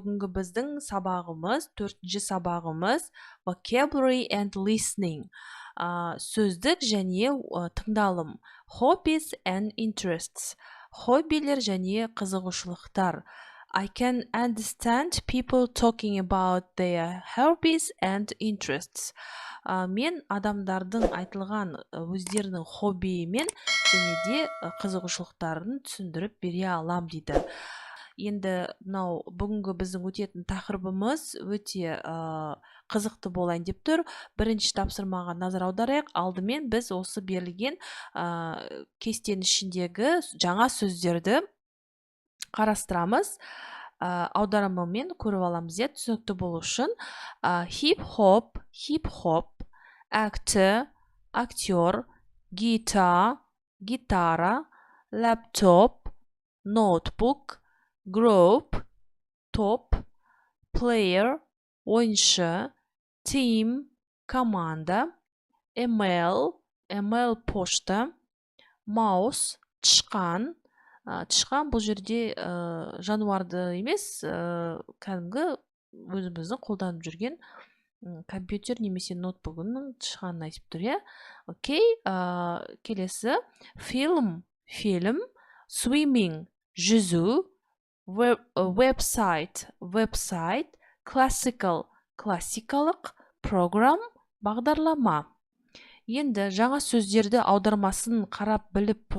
бүгінгі біздің сабағымыз, 4-ші сабағымыз vocabulary and listening. Сөздік және тыңдалым. Hobbies and interests. Хоббилер және қызығушылықтар. I can understand people talking about their hobbies and interests. Мен адамдардың айтылған өздерінің хоббиі мен және де қызығушылықтарын түсіндіріп бере алам дейді. Енді мынау бүгінгі біздің өтетін тақырыбымыз өте қызықты болайын деп тұр. Бірінші тапсырмаға назар аударайық. Алдымен біз осы берілген кестенің ішіндегі жаңа сөздерді қарастырамыз. Аударымымен көріп аламыз, түсінікті болу үшін. Hip-hop, actor, актер, guitar, гитара, laptop, notebook, group, топ, player, ойыншы, team, команда, email, пошта, mouse, тышқан. Тышқан бұл жерде жануарды емес, кәдімгі өзіміздің қолданып жүрген компьютер немесе ноутбугының тышқанын айтып тұр, Окей, келесі film, swimming, жүзу, website, классикалық, program, бағдарлама. Енді жаңа сөздерді аудармасын қарап біліп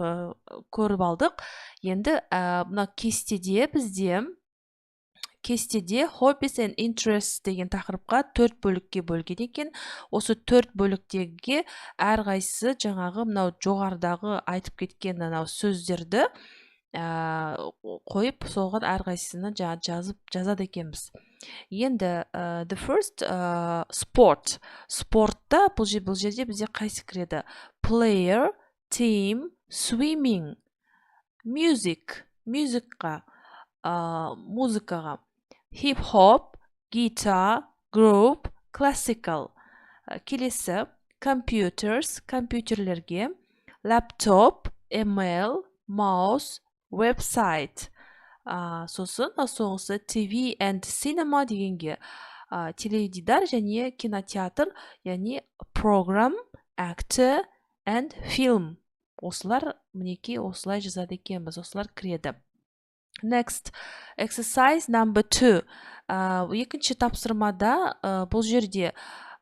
көріп алдық. Енді мына кестеде hobbies and interests деген тақырыпқа 4 бөлікке бөлген екен. Осы 4 бөліктегі әрқайсысы жаңағы мынау жоғарыдағы айтып кеткен мынау сөздерді қойып соған әрқайсысына жазады екенбіз. Енді the first sport. Спортта бұл жерде бізде қайсы кіреді? Player, team, swimming, music, музыкаға, hip-hop, guitar, group, classical. Келесі computers, компьютерлерге, laptop, email, mouse, website. Сосын соңғысы TV and cinema дегенге теледидар және кинотеатр, яғни program, actor and film. Осылар мінекей осылай жазады екенбіз, осылар кіреді. Next, exercise number 2. Екінші тапсырмада бұл жерде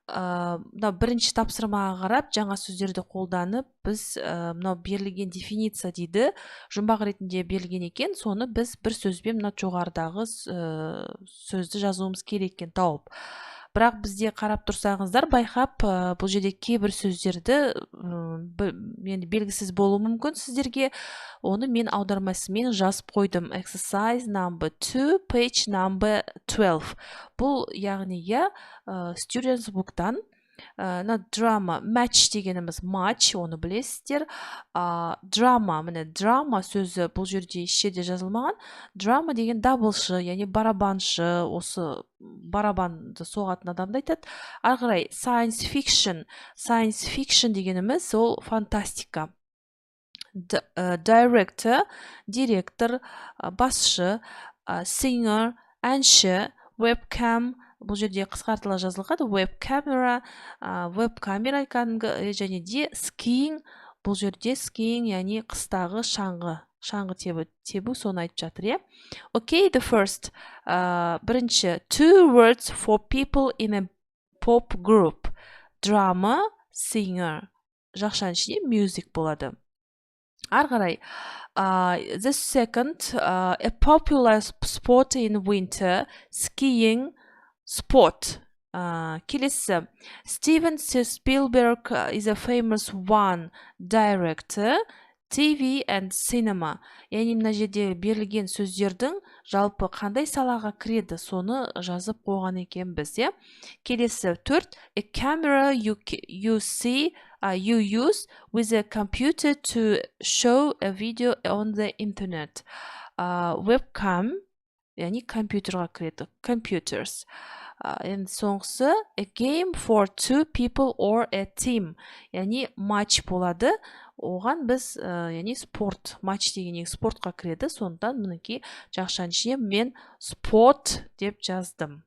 бірінші тапсырмаға қарап жаңа сөздерді қолданып біз мынау берілген дефиниция дейді, жұмбақ ретінде берілген екен, соны біз бір сөзбен мына жоғарыдағы сөзді жазуымыз керек екен тауып. Бірақ бізде қарап тұрсаңыздар байқап, бұл жерде кейбір сөздерді белгісіз болуы мүмкін сіздерге. Оны мен аудармасымен жазып қойдым. Exercise number 2, page number 12. Бұл яғни Students Book'тан драма, матч дегеніміз матч, оны білесіздер. Драма, драма сөзі бұл жерде ешжерде жазылмаған. Драма деген даблшы, яғни барабаншы, осы барабанды соғатын адамды айтады. Ары қарай science fiction дегеніміз ол фантастика. Director, директор, басшы, singer, әнші, webcam, бұл жерде қысқартыла жазылған, webcamera, және де skiing, бұл жерде skiing, яғни қыстағы шаңғы тебу, соны айтып жатыр, Окей, the first, бірінші, 2 words for people in a pop group. Drama, singer, жақшаның ішінде music болады. Ары қарай, the second, a popular sport in winter, skiing, sport. Келесі, Steven Spielberg is a famous one, director, TV and cinema. Яғни мына жерде берілген сөздердің жалпы қандай салаға кіреді, соны жазып қойған екенбіз, Келесі, 4, a camera you use with a computer to show a video on the internet. Webcam, яғни компьютерға кіреді. Computers. Енді соңғысы a game for two people or a team. Яғни матч болады. Оған біз яғни спорт, матч деген спортқа кіреді. Сондықтан мінекей жақшаның ішіне мен спорт деп жаздым.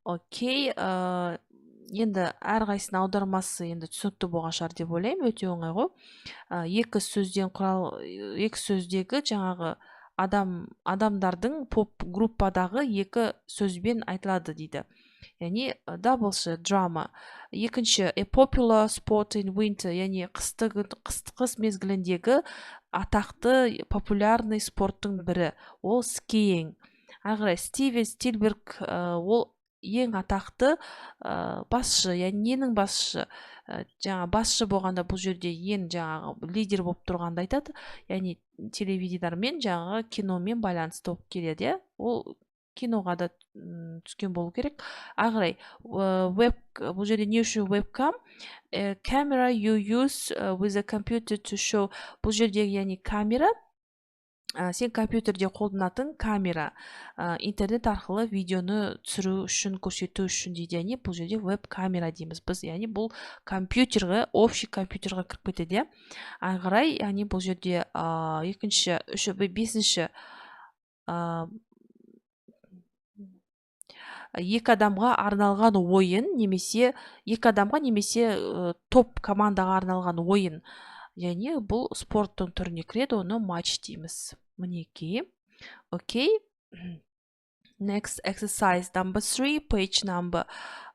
Окей, енді әрқайсының аудармасы енді түсінікті болған шығар деп ойлаймын, өте оңай ғой. Екі сөздегі жаңағы адамдардың поп группадағы екі сөзбен айтылады дейді. Яғни дабылшы драма. Екінші a popular sport in winter, яғни қыс мезгіліндегі атақты популярный спорттың бірі, ол skiing. Ағырай Стивен Спилберг ол ең атақты басшы, яғни ненің басшы, жаңа басшы болғанда бұл жерде ең жаңағы лидер болып тұрғанды айтады, яғни телевизормен жаңағы киномен байланысты болып келеді. Ол киноға да түскен болу керек. Ағырай бұл жерде не үшін webcam? Camera you use with a computer to show. Бұл жерде яғни камера, сен компьютерде қолданатын камера, интернет арқылы видеоны түсіру үшін, көрсету үшін дейді. Яғни бұл жерде веб-камера дейміз біз. Яғни бұл компьютерға, общий компьютерға кіріп кетеді. Ағырай, яғни бұл жерде екінші, бесінші екі адамға арналған ойын, немесе екі адамға немесе топ командаға арналған ойын. Яғни бұл спорттың түріне кіреді, оны матч дейміз. Мінекей. Окей. Next exercise number 3, page number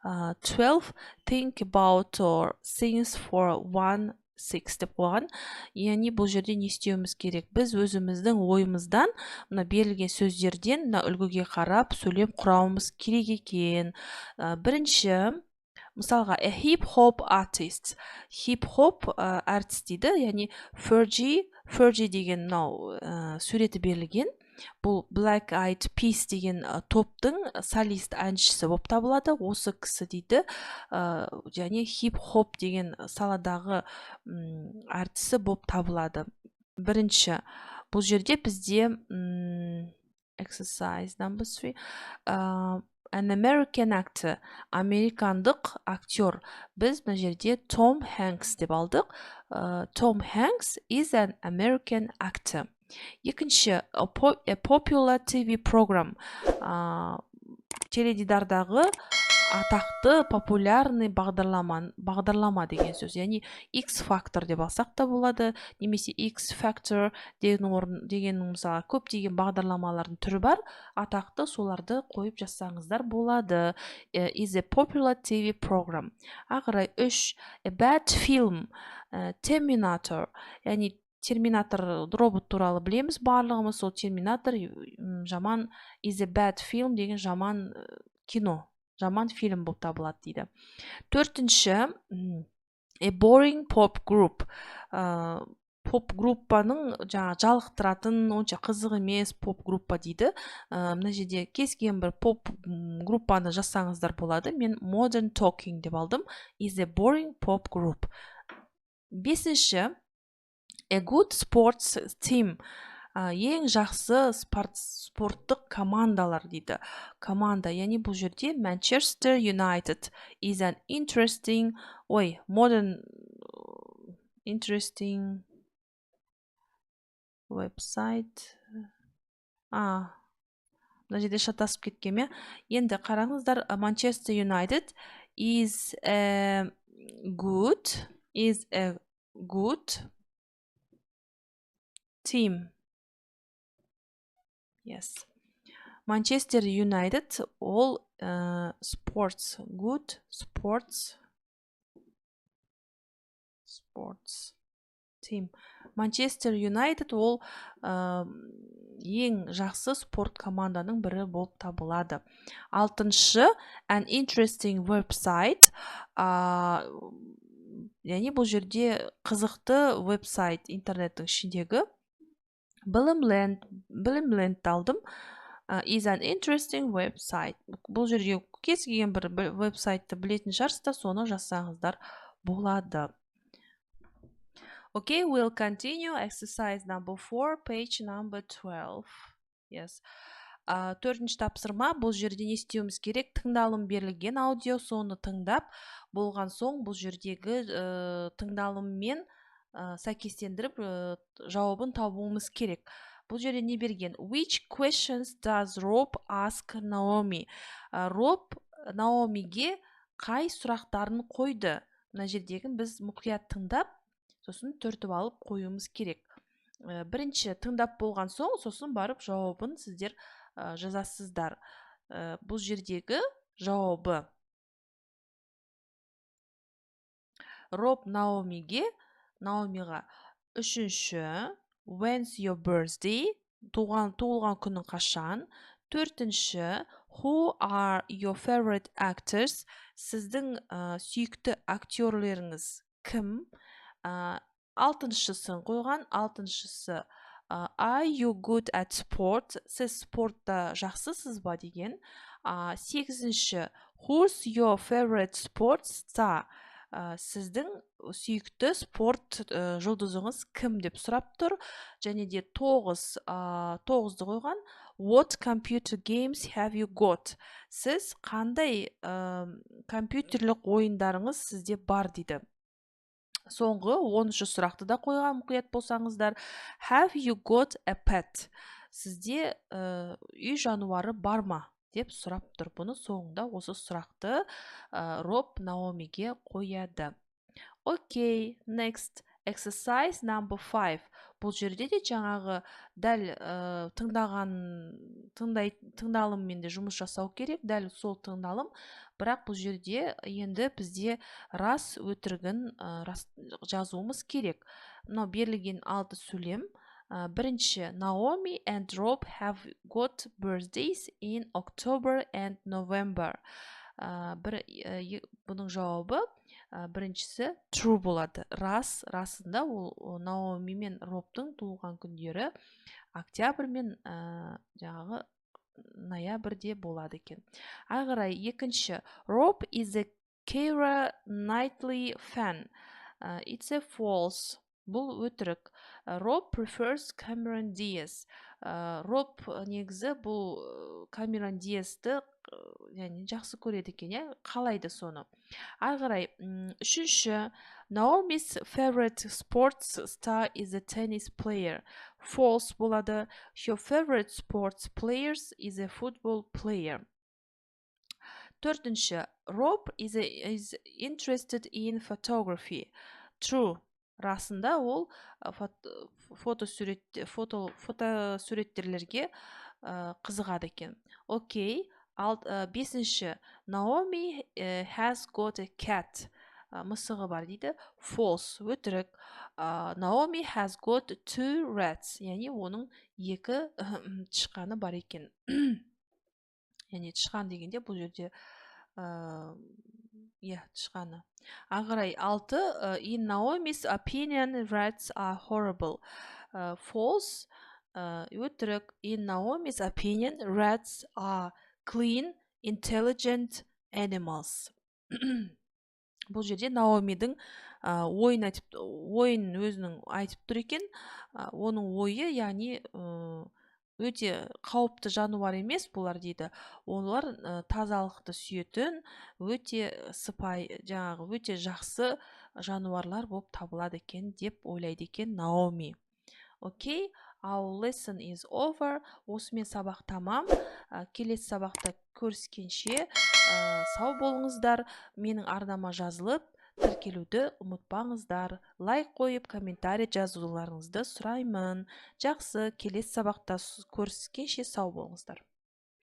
12. Think about or things for 1-6 деп қойған. Яғни бұл жерде не істеуіміз керек? Біз өзіміздің ойымыздан мына берілген сөздерден мына үлгіге қарап сөйлем құрауымыз керек екен. Бірінші, мысалға a hip hop artist. Hip hop артист дейді, яғни Fergie деген мынау суреті берілген. Бұл Black Eyed Peas деген топтың солист әншісі болып табылады. Осы кісі дейді, және хип-хоп деген саладағы артисі болып табылады. Бірінші, бұл жерде бізде exercise number 3, an American actor, американдық актер. Біз бұл жерде Tom Hanks деп алдық. Tom Hanks is an American actor. Екінші, a popular TV program, теледидардағы атақты популярный бағдарлама деген сөз. Яғни X-Factor деп алсақ та болады, немесе X-Factor деген мысалы көптеген бағдарламалардың түрі бар, атақты соларды қойып жазсаңыздар болады. Is a popular TV program. Ағырай 3, a bad film, Terminator, яғни Терминатор робот туралы білеміз барлығымыз. Сол Терминатор жаман, is a bad film деген жаман кино, жаман фильм болып табылады дейді. Төртінші, a boring pop group, поп группаның жалықтыратын, онша қызық емес поп группа дейді. Мына жерде кез келген бір поп группаны жазсаңыздар болады. Мен Modern Talking деп алдым. Is a boring pop group. Бесінші, a good sports team, ең жақсы спорттық командалар дейді. Команда, яғни бұл жерде Manchester United is an interesting website. Мына жерде шатасып кеткеме. Енді қараңыздар, Manchester United is a good team. Yes. Manchester United all good sports team. Manchester United ол ең жақсы спорт команданың бірі болып табылады. Алтыншы, an interesting website, яғни бұл жерде қызықты веб-сайт, интернеттің ішіндегі. Білімленд алдым. Is an interesting website. Бұл жерде кез келген бір веб-сайтты білетін шығарсыздар, соны жазсаңыздар болады. Okay, we'll continue exercise number 4, page number 12. Yes. Төртінші тапсырма, бұл жерде не істеуіміз керек? Тыңдалым берілген аудио, соны тыңдап болған соң бұл жердегі тыңдалыммен сәйкестендіріп жауабын табуымыз керек. Бұл жерде не берген? Which questions does Rob ask Naomi? Роб Наомиге қай сұрақтарын қойды? Мына жердегін біз мұқият тыңдап, сосын түртіп алып қоюымыз керек. Бірінші тыңдап болған соң, сосын барып жауабын сіздер жазасыздар. Бұл жердегі жауабы Роб Наомиға үшінші when's your birthday? Туылған күнің қашан? Төртінші who are your favorite actors? Сіздің сүйікті актерлеріңіз кім? Алтыншысын қойған. Алтыншысы are you good at sport? Сіз спортта жақсысыз ба деген. Сегізінші who's your favorite sports star? Сіздің сүйікті спорт жұлдызыңыз кім деп сұрап тұр. Және де тоғызды қойған. What computer games have you got? Сіз қандай компьютерлік ойындарыңыз сізде бар дейді. Соңғы 10-шы сұрақты да қойған, мұқият болсаңыздар. Have you got a pet? Сізде үй жануары бар ма? Деп сұрап тұр. Бұны соңында осы сұрақты Роб Наомиге қояды. Окей, next. Exercise number 5. Бұл жерде де жаңағы дәл тыңдалыммен де жұмыс жасау керек. Дәл сол тыңдалым. Бірақ бұл жерде енді бізде рас өтірігін жазуымыз керек. Мынау берілген 6 сөйлем. Бірінші, Naomi and Rob have got birthdays in October and November. Бұның жауабы біріншісі true болады. Расында ол Наоми мен Робтың туылған күндері октябрь мен жаңағы ноябрьде болады екен. Ағырай, екінші, Rob is a Keira Knightley fan. It's a false. Бұл өтірік. Rob prefers Cameron Diaz. Роб негізі бұл Cameron Diaz'ты жақсы көреді екен, қалайды соны. Ағырай, үшінші, Naomi's favorite sports star is a tennis player. False болады. Your favorite sports players is a football player. Төртінші, Rob is interested in photography. True. Расында ол фотосуреттерлерге қызығады екен. Окей. Бесінші, Naomi has got a cat. Мысығы бар дейді. False. Өтірік. Naomi has got 2 rats. Яғни оның 2 тышқаны бар екен. Яғни тышқан дегенде бұл жерде тышқаны. Ағырай, 6. In Naomi's opinion, rats are horrible. False. Өтірік. In Naomi's opinion, rats are clean, intelligent animals. Бұл жерде Наомидің ойын өзінің айтып тұр екен. Оның ойы, яғни өте қауіпті жануар емес бұлар дейді. Олар тазалықты сүйетін, өте өте жақсы жануарлар болып табылады екен деп ойлайды екен Наоми. Окей, our lesson is over. Осымен сабақ тамам. Келесі сабақта көріскенше сау болыңыздар. Менің арнама жазылып, тіркелуді ұмытпаңыздар. Лайк қойып, комментарий жазуларыңызды сұраймын. Жақсы, келесі сабақта көріскенше сау болыңыздар.